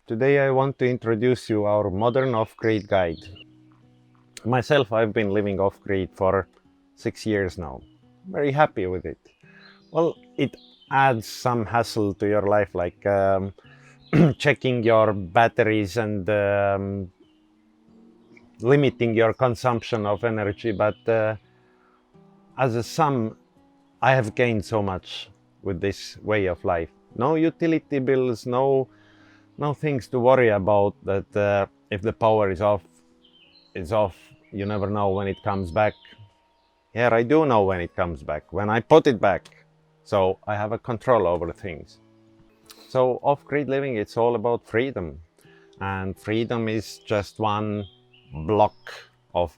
Today I want to introduce you our modern off-grid guide. Myself, I've been living off-grid for 6 years now. Very happy with it. Well, it adds some hassle to your life, like checking your batteries and limiting your consumption of energy, but as a sum, I have gained so much with this way of life. No utility bills, no things to worry about, that if the power is off, it's off. You never know when it comes back. Here I do know when it comes back, when I put it back. So I have a control over things. So off-grid living, it's all about freedom. And freedom is just one block of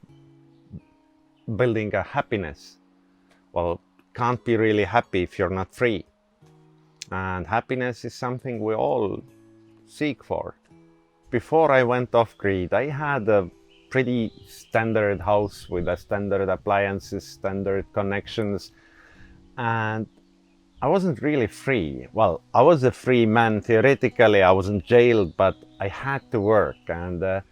building a happiness. Well, can't be really happy if you're not free. And happiness is something we all seek for. Before I went off-grid, I had a pretty standard house with a standard appliances, standard connections, and I wasn't really free. Well, I was a free man theoretically, I wasn't jailed, but I had to work. And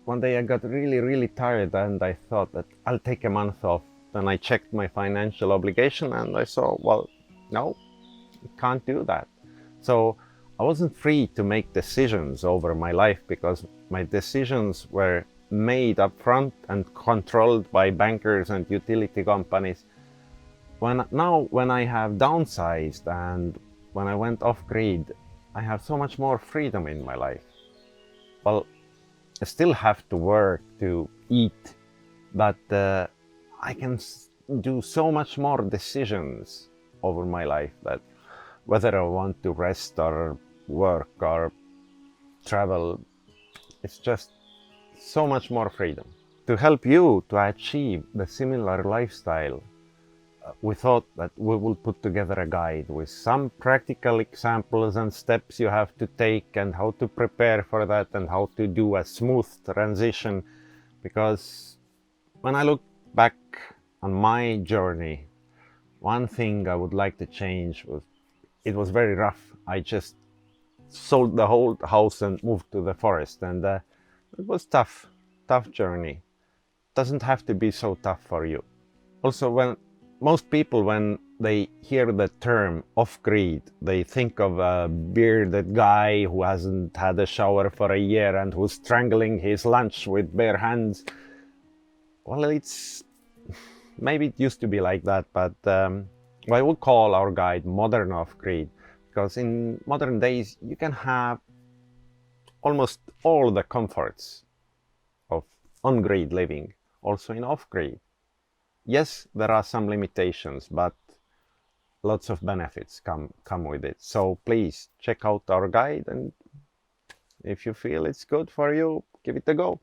one day I got really tired and I thought that I'll take a month off. Then I checked my financial obligation and I saw, well, no, you can't do that. So I wasn't free to make decisions over my life because my decisions were made up front and controlled by bankers and utility companies. When I have downsized and when I went off-grid, I have so much more freedom in my life. Well, I still have to work to eat, but I can do so much more decisions over my life, that whether I want to rest or work or travel, it's just so much more freedom. To help you to achieve the similar lifestyle, we thought that we will put together a guide with some practical examples and steps you have to take and how to prepare for that and how to do a smooth transition. Because when I look back on my journey, one thing I would like to change was, it was very rough. I just sold the whole house and moved to the forest, and it was tough journey. Doesn't have to be so tough for you. Also, when most people, when they hear the term off-grid, they think of a bearded guy who hasn't had a shower for a year and who's strangling his lunch with bare hands. Well, maybe it used to be like that, but I would call our guide modern off-grid, because in modern days you can have almost all the comforts of on-grid living also in off-grid. Yes, there are some limitations, but lots of benefits come with it. So please check out our guide, and if you feel it's good for you, give it a go.